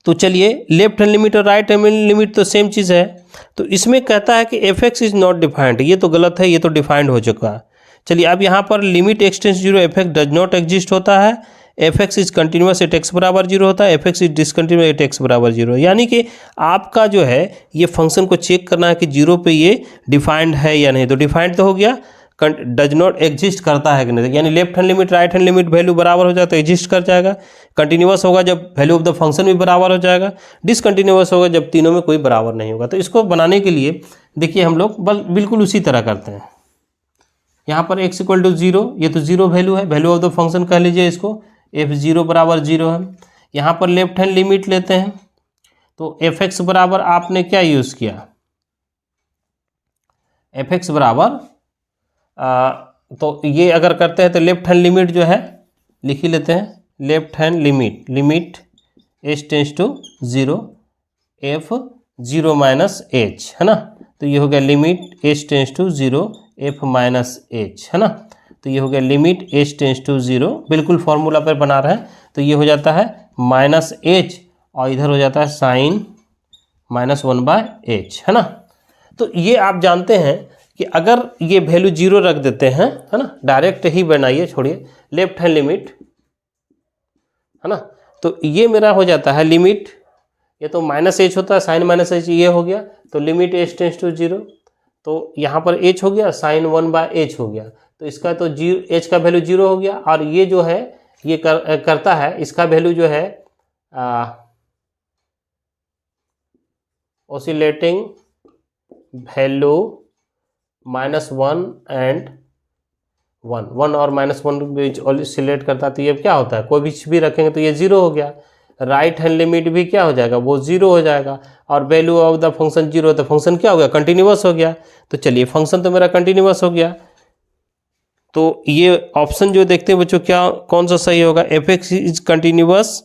तो चलिए left hand limit और right hand limit तो same चीज़ है, तो इसमें कहता है कि fx इज नॉट डिफाइंड, ये तो गलत है, ये तो डिफाइंड हो चुका है। चलिए अब यहाँ पर limit x tends 0, fx does not exist होता है, fx is continuous at x बराबर 0 होता है, fx is discontinuous at x बराबर 0। यानी कि आपका जो है ये फंक्शन को चेक करना है कि 0 पे ये डिफाइंड है या नहीं, तो डिफाइंड तो हो गया, डज नॉट एग्जिस्ट करता है कि नहीं, यानी left hand limit right hand limit value बराबर हो जाए तो एग्जिस्ट कर जाएगा, कंटिन्यूअस होगा जब वैल्यू ऑफ द फंक्शन भी बराबर हो जाएगा, डिसकंटिन्यूअस होगा जब तीनों में कोई बराबर नहीं होगा। तो इसको बनाने के लिए देखिए हम लोग बिल्कुल उसी तरह करते हैं। यहाँ पर x इक्वल टू 0, ये तो 0 वैल्यू है, वैल्यू ऑफ द फंक्शन कह लीजिए इसको, f0 बराबर 0 है। यहाँ पर लेफ्ट हैंड लिमिट लेते हैं, तो fx बराबर आपने क्या यूज़ किया, fx बराबर तो ये अगर करते हैं तो लेफ्ट हैंड लिमिट जो है लिख ही लेते हैं, left hand limit h tends to 0 f 0 minus h, है ना। तो ये हो गया limit h tends to 0 f minus h, है ना। तो ये हो गया लिमिट h टेंस टू 0, बिल्कुल फॉर्मूला पर बना रहे हैं। तो ये हो जाता है माइनस h और इधर हो जाता है साइन -1/h, है ना। तो ये आप जानते हैं कि अगर ये वैल्यू 0 रख देते हैं, है ना, डायरेक्ट ही बनाइए, छोड़िए लेफ्ट हैंड लिमिट, है ना। तो ये मेरा हो जाता है लिमिट, ये तो -h होता है, साइन -h ये हो गया, तो लिमिट h टेंस टू 0, तो यहाँ पर h हो गया, साइन 1/h हो गया, तो इसका तो h का वैल्यू 0 हो गया। और ये जो है ये करता है, इसका वैल्यू जो है ऑसिलेटिंग वैल्यू -1 एंड 1 और -1 बीच ऑसिलेट करता है। तो ये क्या होता है, कोई भी रखेंगे तो ये 0 हो गया। राइट हैंड लिमिट भी क्या हो जाएगा, वो 0 हो जाएगा। और वैल्यू ऑफ द फंक्शन 0, तो फंक्शन क्या हो गया, कंटिन्यूअस हो गया। तो चलिए फंक्शन तो मेरा कंटिन्यूअस हो गया। तो ये ऑप्शन जो देखते हैं बच्चों, क्या कौन सा सही होगा, f(x) is continuous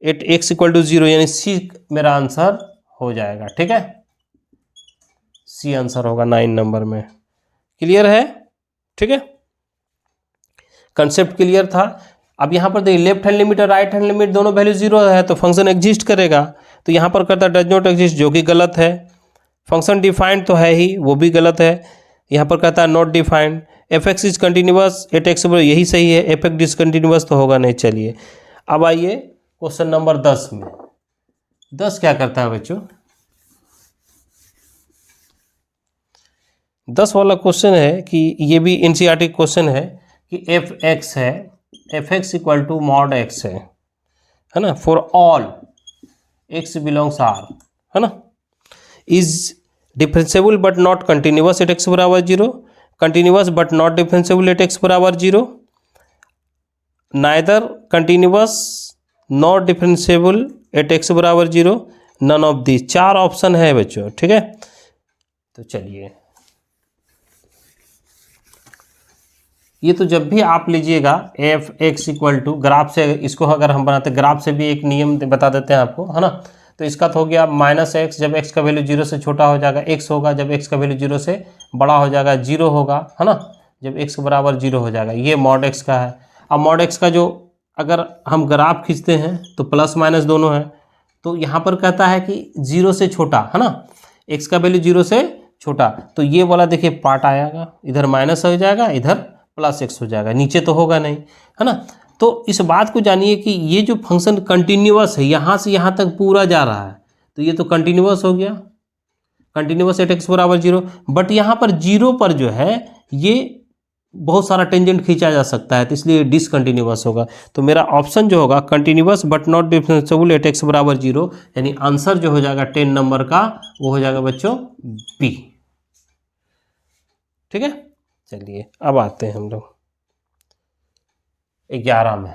at x = 0, यानी सी मेरा आंसर हो जाएगा। ठीक है, सी आंसर होगा 9 नंबर में। क्लियर है? ठीक है, कंसेप्ट क्लियर था। अब यहाँ पर देखिए लेफ्ट हैंड लिमिट और राइट हैंड लिमिट दोनों वैल्यू 0 है, तो फंक्शन एग्जिस्ट करेगा। तो यहाँ पर करता डज नॉट एग्जिस्ट, जो कि गलत है। फंक्शन डिफाइंड तो है ही, वो भी गलत है। यहाँ पर कहता है not defined. f(x) is continuous at x, यही सही है। f(x) डिसकंटिन्यूअस तो होगा नहीं। चलिए अब आइए क्वेश्चन नंबर 10 में। 10 क्या करता है बच्चों, 10 वाला क्वेश्चन है कि ये भी एनसीईआरटी क्वेश्चन है कि f(x) है, f(x) = mod x है ना, for all x belongs R, है ना, is differentiable but not continuous at x = 0, continuous but not differentiable at x = 0, neither continuous not differentiable at x = 0, none of the. 4 option है बच्चों। ठीक है, तो चलिए ये तो जब भी आप लीजिएगा f(x) = ग्राफ से, इसको अगर हम बनाते ग्राफ से भी एक नियम बता देते हैं आपको, है ना। तो इसका तो हो गया -x, जब x का वैल्यू 0 से छोटा हो जाएगा x होगा, जब x का वैल्यू 0 से बड़ा हो जाएगा 0 होगा, है ना, जब x = 0 हो जाएगा। ये mod x का है। अब mod x का जो अगर हम ग्राफ खींचते हैं तो प्लस माइनस दोनों है। तो यहाँ पर कहता है कि 0 से छोटा, है ना, x का वैल्यू 0 से छोटा, तो ये वाला देखिए पार्ट आएगा, इधर माइनस हो जाएगा, इधर +x हो जाएगा, नीचे तो होगा नहीं, है ना। तो इस बात को जानिए कि ये जो फंक्शन कंटिन्यूअस है, यहाँ से यहाँ तक पूरा जा रहा है, तो ये तो कंटिन्यूअस हो गया, कंटिन्यूअस एट x = 0। बट यहाँ पर 0 पर जो है ये बहुत सारा टेंजेंट खींचा जा सकता है, तो इसलिए डिसकंटिन्यूअस होगा। तो मेरा ऑप्शन जो होगा continuous but not differentiable at x = 0, यानी आंसर जो हो जाएगा 10 नंबर का वो हो जाएगा बच्चों बी। ठीक है, चलिए अब आते हैं हम लोग 11 में।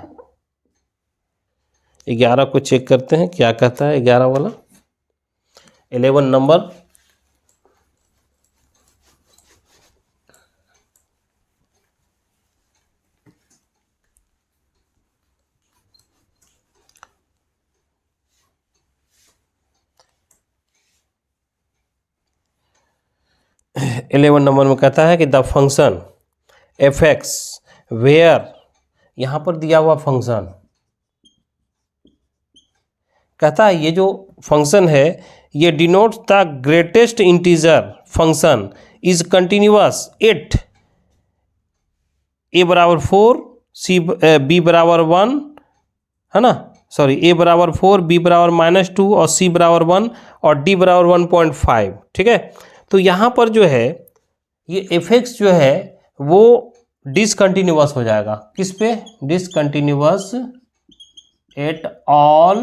11 को चेक करते हैं क्या कहता है 11 वाला। 11 नंबर में कहता है कि द फंक्शन f(x) वेयर, यहाँ पर दिया हुआ फंक्शन कहता है ये जो फंक्शन है ये denotes the greatest integer function is continuous eight a = 4, b = 1, है ना, सॉरी a = 4, b = -2 और c = 1 और d = 1.5। ठीक है, तो यहाँ पर जो है ये f(x) जो है वो डिसकंटिन्यूअस हो जाएगा, किस पे, discontinuous at all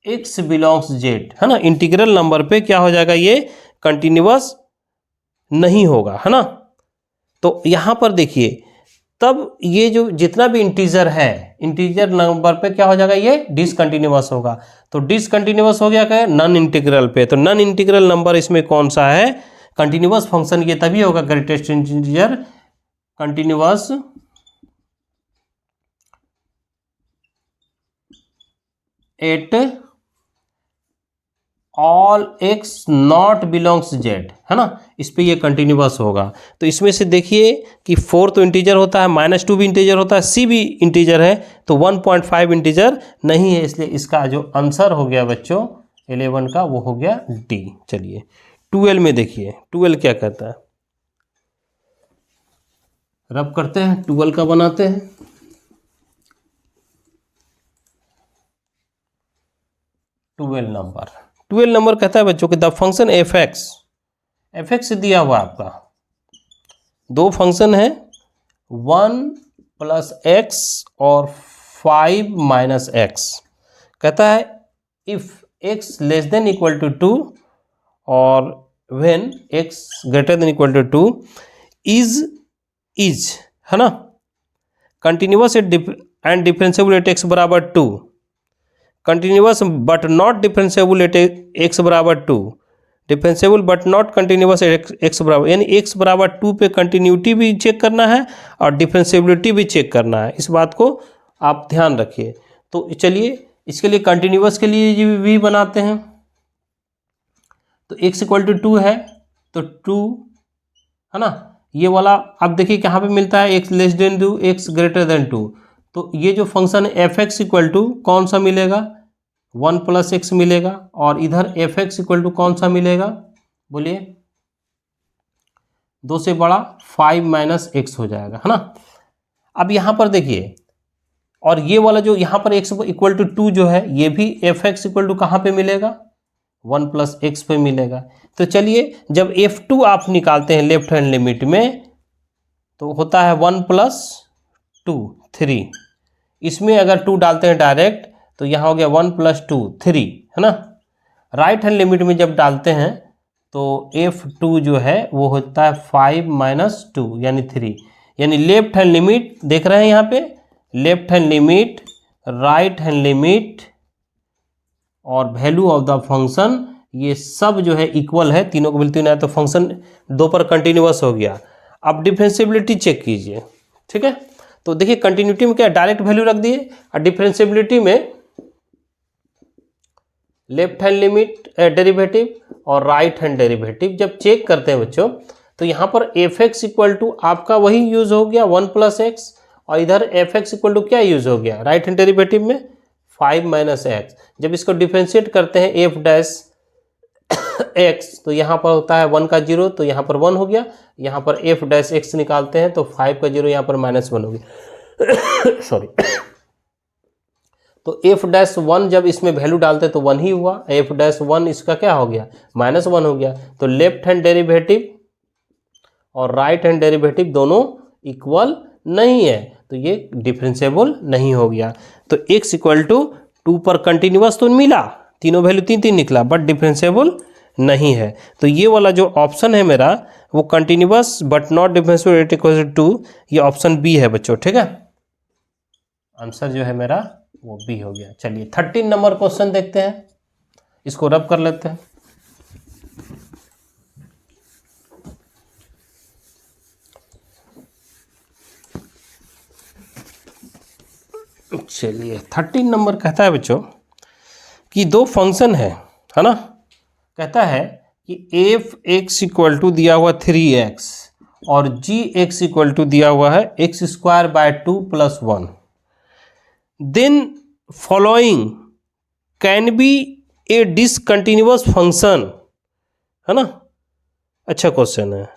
x belongs z, है ना, इंटीग्रल नंबर पे क्या हो जाएगा, ये कंटिन्यूअस नहीं होगा, है ना। तो यहाँ पर देखिए तब ये जो जितना भी इंटीजर है, इंटीजर नंबर पे क्या हो जाएगा, ये डिसकंटिन्यूअस होगा। तो डिसकंटिन्यूअस हो गया क्या, नॉन इंटीग्रल पे। तो नॉन इंटीग्रल नंबर इसमें कौन सा है, कंटिन्यूअस फंक्शन ये तभी होगा greatest integer continuous at all x not belongs Z, है ना, इस पे ये कंटिन्यूअस होगा। तो इसमें से देखिए कि 4 तो इंटीजर होता है, -2 भी इंटीजर होता है, सी भी इंटीजर है, तो 1.5 इंटीजर नहीं है, इसलिए इसका जो आंसर हो गया बच्चों 11 का वो हो गया डी। चलिए 12 में देखिए 12 क्या कहता है, रब करते हैं, 12 का बनाते हैं। 12 नंबर कहता है बच्चों कि द फंक्शन एफ एक्स दिया हुआ आपका, दो फंक्शन है 1 + x और 5 - x। कहता है इफ x < 2 और व्हेन x < 2 इज है ना continuous and differentiable at x = 2, continuous but not differentiable at x = 2, differentiable but not continuous at x = यानी x = 2 पे कंटिन्यूटी भी चेक करना है और डिफरेंशिएबिलिटी भी चेक करना है, इस बात को आप ध्यान रखिए। तो चलिए इसके लिए कंटिन्यूअस के लिए भी बनाते हैं। तो x = 2 है तो 2 है ना, ये वाला अब देखिए कहाँ पे मिलता है, x < 2 x < 2, तो ये जो फंक्शन है f(x) = कौन सा मिलेगा 1 + x मिलेगा, और इधर f(x) = कौन सा मिलेगा बोलिए 2 से बड़ा 5 - x हो जाएगा, है ना। अब यहाँ पर देखिए, और ये वाला जो यहाँ पर x = 2 जो है ये भी f(x) = कहाँ पे मिलेगा 1 + x पे मिलेगा। तो चलिए जब f2 आप निकालते हैं लेफ्ट हैंड लिमिट में तो होता है 1 + 2 3, इसमें अगर 2 डालते हैं डायरेक्ट तो यहाँ हो गया 1 + 2 3, है ना। राइट हैंड लिमिट में जब डालते हैं तो f2 जो है वो होता है 5 - 2 यानी 3, यानी लेफ्ट हैंड लिमिट देख रहे हैं यहाँ पे, left hand limit, right hand limit और वैल्यू ऑफ द फंक्शन ये सब जो है इक्वल है, तीनों को मिलती है, तो फंक्शन 2 पर कंटिन्यूअस हो गया। अब डिफरेंशिएबिलिटी चेक कीजिए, ठीक है। तो देखिए कंटिन्यूटी में क्या डायरेक्ट वैल्यू रख दिए, और डिफरेंशिएबिलिटी में लेफ्ट हैंड लिमिट डेरिवेटिव और राइट हैंड डेरिवेटिव जब चेक करते हैं बच्चों तो यहाँ पर f(x) = आपका वही यूज हो गया 1 + x, और इधर f(x) = क्या यूज हो गया राइट हैंड डेरिवेटिव में 5 - x। जब इसको डिफरेंशिएट करते हैं f' x तो यहाँ पर होता है 1 का 0, तो यहाँ पर 1 हो गया, यहाँ पर f' निकालते हैं तो 5 का 0 यहाँ पर -1 हो गया सॉरी। तो f' जब इसमें वैल्यू डालते तो 1 ही हुआ, f' इसका क्या हो गया -1 हो गया। तो लेफ्ट हैंड डेरिवेटिव और राइट हैंड डेरिवेटिव दोनों इक्वल नहीं है, तो ये डिफरेंशिएबल नहीं हो गया। तो x = 2 पर कंटिन्यूअस तो मिला, तीनों वैल्यू 3 निकला, बट डिफरेंशिएबल नहीं है। तो ये वाला जो ऑप्शन है मेरा वो continuous but not differentiable eight = 2, ये ऑप्शन बी है बच्चों, ठीक है। आंसर जो है मेरा वो बी हो गया। चलिए 13 नंबर क्वेश्चन देखते हैं, इसको रब कर लेते हैं। चलिए 13 नंबर कहता है बच्चों कि दो फंक्शन है ना, कहता है कि f(x) दिया हुआ 3x और g(x) दिया हुआ है x² + 2 + 1, then following can be a discontinuous function, है ना। अच्छा क्वेश्चन है,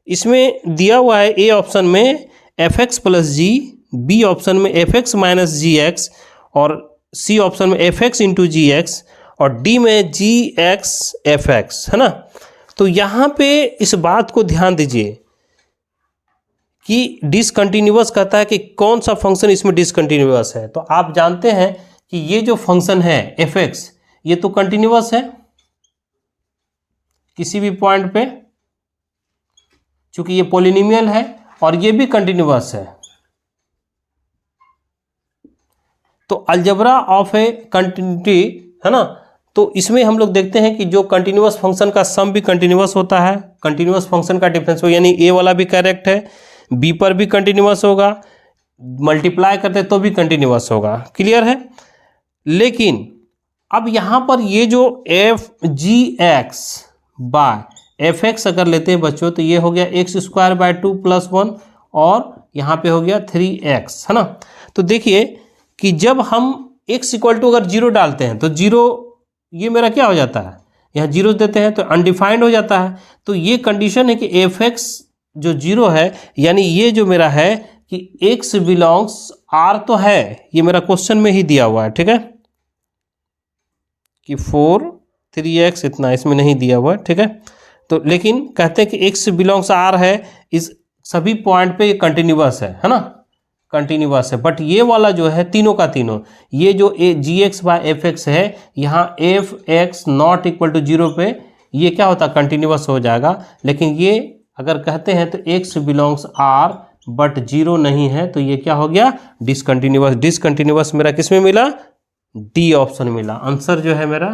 इसमें दिया हुआ है ए ऑप्शन में f(x + g), बी ऑप्शन में f(x - gx) और सी ऑप्शन में f(x × gx) और डी में gx f(x), है ना। तो यहाँ पे इस बात को ध्यान दीजिए कि डिसकंटिन्यूअस कहता है कि कौन सा फंक्शन इसमें डिसकंटिन्यूअस है। तो आप जानते हैं कि ये जो फंक्शन है f(x) ये तो कंटिन्यूअस है किसी भी पॉइंट पे, चूंकि ये पॉलिनोमियल है, और ये भी कंटिन्यूअस है। तो अलजेब्रा ऑफ ए कंटिन्यूटी, है ना, तो इसमें हम लोग देखते हैं कि जो कंटिन्यूअस फंक्शन का सम भी कंटिन्यूअस होता है, कंटिन्यूअस फंक्शन का डिफरेंस यानी ए वाला भी करेक्ट है, बी पर भी कंटिन्यूअस होगा, मल्टीप्लाई करते तो भी कंटिन्यूअस होगा। क्लियर है? लेकिन अब यहाँ पर ये जो F G X by F X अगर लेते हैं बच्चों, तो ये हो गया एक्स स्क्वायर बाय 2 + 1 और यहाँ पे हो गया 3x, है ना। तो देखिए कि जब हम x इक्वल टू अगर 0 डालते हैं तो 0 ये मेरा क्या हो जाता है, यहाँ 0 देते हैं तो अनडिफाइंड हो जाता है। तो ये कंडीशन है कि एफ एक्स जो 0 है, यानी ये जो मेरा है कि x बिलोंग्स r तो है, ये मेरा क्वेश्चन में ही दिया हुआ है, ठीक है, कि 4 3x इतना इसमें नहीं दिया हुआ, ठीक है। तो लेकिन कहते हैं कि x बिलोंग्स r है, इस सभी पॉइंट पे ये कंटिन्यूअस है ना, कंटिन्यूअस है। बट ये वाला जो है तीनों का तीनों, ये जो G X by F X है, यहाँ F X not equal to 0 पे ये क्या होता है, कंटिन्यूअस हो जाएगा। लेकिन ये अगर कहते हैं तो x बिलोंग्स r बट 0 नहीं है, तो ये क्या हो गया, डिसकंटिन्यूअस। डिसकंटिन्यूअस मेरा किस में मिला, डी ऑप्शन मिला। आंसर जो है मेरा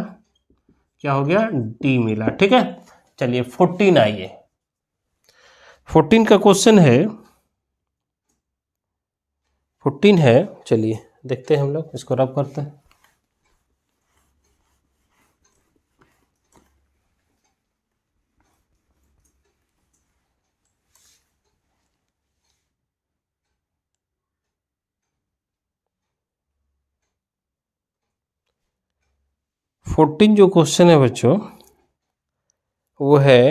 क्या हो गया, डी मिला, ठीक है। चलिए 14 आइए, 14 का क्वेश्चन है, 14 है, चलिए देखते हैं हम लोग, इसको रब करते हैं। फोर्टीन जो क्वेश्चन है बच्चों, वो है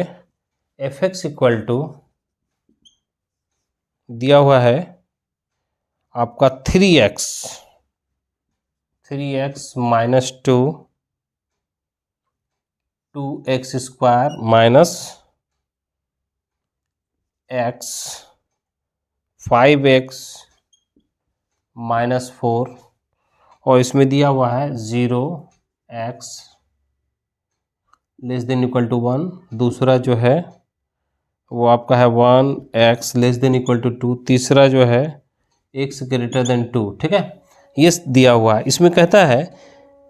एफ एक्स इक्वल टू दिया हुआ है आपका 3x minus 2 2x square minus x 5x minus 4, और इसमें दिया हुआ है 0x less than equal to 1। दूसरा जो है वो आपका है 1x less than equal to 2। तीसरा जो है x ग्रेटर देन 2, ठीक है, ये दिया हुआ है। इसमें कहता है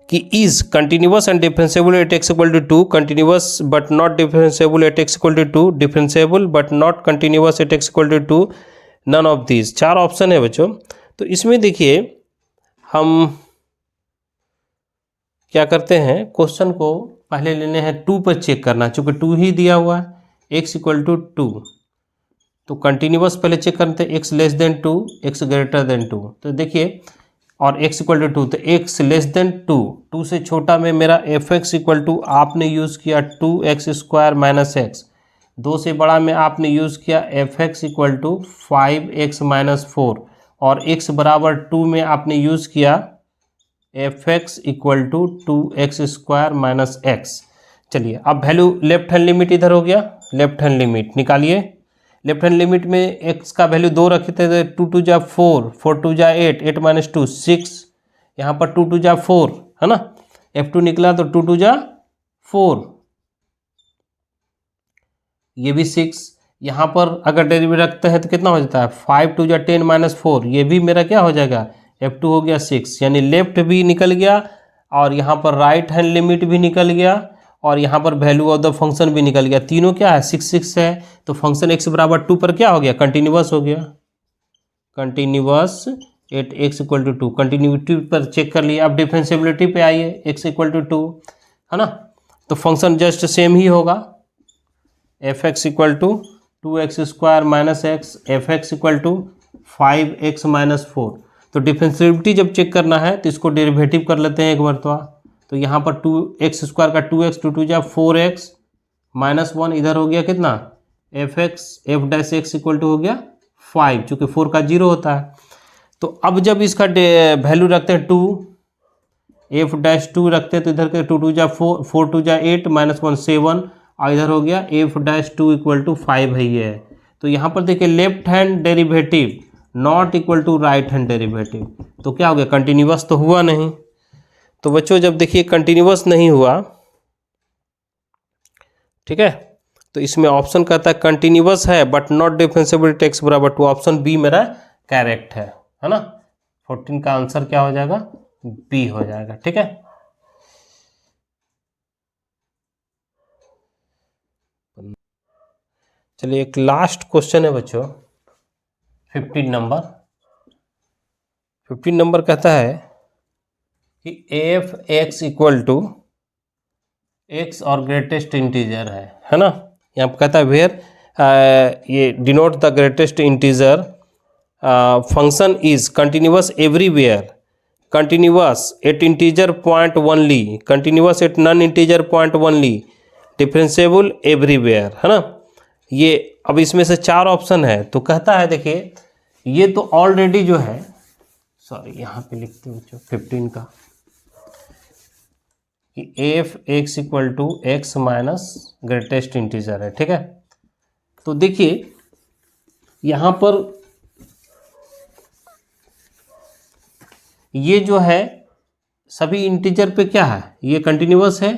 कि is continuous and differentiable at x equal to 2, continuous but not differentiable at x equal to 2, differentiable but not continuous at x equal to 2, none of these. 4 option है बच्चों। तो इसमें देखिए हम क्या करते हैं, क्वेश्चन को पहले लेने हैं 2 पर चेक करना, चूंकि 2 ही दिया हुआ है, x इक्वल टू 2, तो कंटिन्यूअस पहले चेक करते हैं, x less then 2 x greater than 2। तो देखिए, और x इक्वल टू 2, तो x लेस देन 2, 2 से छोटा में मेरा एफ एक्स इक्वल टू आपने यूज़ किया 2x स्क्वायर माइनस एक्स, 2 से बड़ा में आपने यूज़ किया F X equal to 5x minus 4, और x बराबर 2 में आपने यूज़ किया F X equal to 2x square minus X. चलिए अब वैल्यू लेफ्ट हैंड लिमिट इधर हो गया, लेफ्ट हैंड लिमिट निकालिए। लेफ्ट हैंड लिमिट में x का वैल्यू 2 रखे थे, 2 2 जा 4, 4 2 जा 8, 8 माइनस 2 6, यहाँ पर 2 2 जा 4 है ना, f2 निकला तो 2 2 जा 4, ये भी 6। यहाँ पर अगर डेरिवेटिव रखते हैं तो कितना हो जाता है, 5 2 जा 10 माइनस 4, ये भी मेरा क्या हो जाएगा, f2 हो गया 6, यानी लेफ्ट भी निकल गया और यहाँ पर राइट हैंड लिमिट भी निकल गया और यहाँ पर वैल्यू ऑफ द फंक्शन भी निकल गया। तीनों क्या है, 6 6 है, तो फंक्शन x बराबर 2 पर क्या हो गया, कंटिन्यूअस हो गया, continuous at x equal to 2। Continuity पर चेक कर लिया। अब डिफरेंशिएबिलिटी पे आइए, x इक्वल टू 2 है ना, तो फंक्शन जस्ट सेम ही होगा, F X equal to 2x square minus X, F X equal to 5x minus 4। तो डिफरेंशिएबिलिटी जब चेक करना है तो इसको डेरिवेटिव कर लेते हैं एक बार। तो यहाँ पर 2x स्क्वायर का 2x 2 2 जा 4x माइनस 1, इधर हो गया कितना, F X F dash X equal to हो गया 5, चूँकि 4 का 0 होता है। तो अब जब इसका वैल्यू रखते हैं 2, एफ डैश 2 रखते हैं, तो इधर के 2 2 जा 4, 4 2 जा 8 माइनस 1 7, और इधर हो गया एफ डैश 2 इक्वल टू 5 है ये है। तो यहाँ पर देखिए left hand derivative not equal to right hand derivative, तो क्या हो गया, कंटिन्यूअस तो हुआ नहीं। तो बच्चों जब देखिए कंटिन्यूअस नहीं हुआ, ठीक है, तो इसमें ऑप्शन कहता है कंटिन्यूअस है but not differentiable at x बराबर 2, ऑप्शन बी मेरा करेक्ट है ना। 14 का आंसर क्या हो जाएगा, बी हो जाएगा, ठीक है। चलिए एक लास्ट क्वेश्चन है बच्चों, 15 नंबर कहता है कि F X equal to X और ग्रेटेस्ट इंटीजर है ना। यहाँ पर कहता है वेयर ये denote the greatest integer function is continuous everywhere, continuous at integer point only, continuous at non integer point only, differentiable everywhere, है ना। ये अब इसमें से 4 ऑप्शन है। तो कहता है देखिए ये तो ऑलरेडी जो है, सॉरी यहाँ पे लिखते हैं बच्चों 15 का, कि F X equal to X minus greatest integer है, ठीक है। तो देखिए यहाँ पर ये जो है सभी इंटीजर पे क्या है, ये कंटिन्यूअस है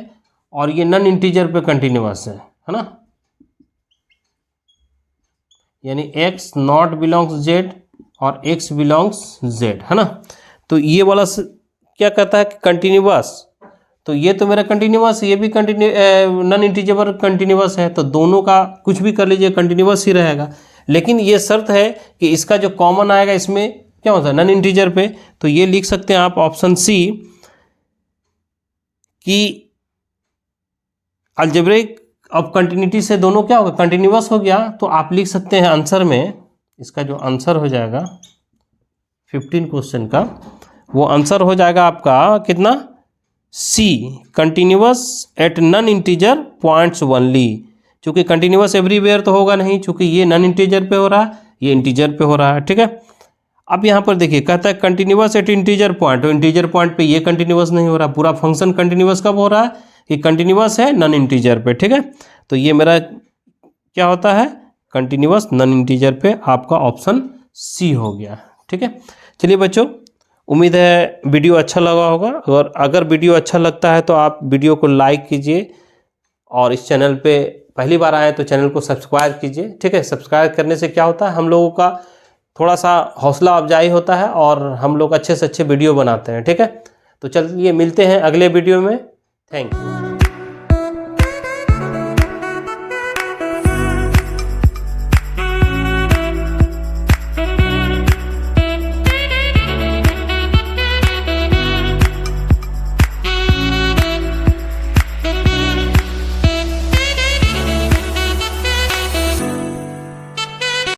और ये नॉन इंटीजर पे कंटिन्यूअस है ना। यानी x नॉट बिलोंग्स z और x बिलोंग्स z, है ना। तो ये वाला क्या कहता है कि कंटिन्यूअस, तो ये तो मेरा कंटिन्यूअस, ये भी नॉन इंटीजर कंटिन्यूअस है, तो दोनों का कुछ भी कर लीजिए कंटिन्यूअस ही रहेगा। लेकिन ये शर्त है कि इसका जो कॉमन आएगा इसमें क्या होता है, नॉन इंटीजर पे। तो ये लिख सकते हैं आप ऑप्शन सी कि अलजेब्रिक अब कंटिन्यूटी से दोनों क्या होगा, कंटिन्यूअस हो गया। तो आप लिख सकते हैं आंसर में, इसका जो आंसर हो जाएगा 15 क्वेश्चन का, वो आंसर हो जाएगा आपका कितना, see, continuous at non integer points only. चूंकि कंटिन्यूअस एवरीवेयर तो होगा नहीं, चूंकि ये नॉन इंटीजर पे हो रहा है, ये इंटीजर पे हो रहा है, ठीक है। अब यहाँ पर देखिए कहता है कंटिन्यूअस एट इंटीजर पॉइंट, तो इंटीजर पॉइंट पे ये कंटिन्यूअस नहीं हो रहा, पूरा फंक्शन कंटिन्यूअस कब हो रहा है, कि कंटिन्यूअस है नॉन इंटीजर पे, ठीक है। तो ये मेरा क्या होता है, कंटिन्यूअस नॉन इंटीजर पे आपका ऑप्शन सी हो गया, ठीक है। चलिए बच्चों, उम्मीद है वीडियो अच्छा लगा होगा, और अगर वीडियो अच्छा लगता है तो आप वीडियो को लाइक कीजिए, और इस चैनल पे पहली बार आए तो चैनल को सब्सक्राइब कीजिए, ठीक है। सब्सक्राइब करने से क्या होता है, हम लोगों का थोड़ा सा हौसला अफजाई होता है और हम लोग अच्छे से अच्छे वीडियो बनाते हैं, ठीक है। तो चलिए मिलते हैं अगले वीडियो में, थैंक यू।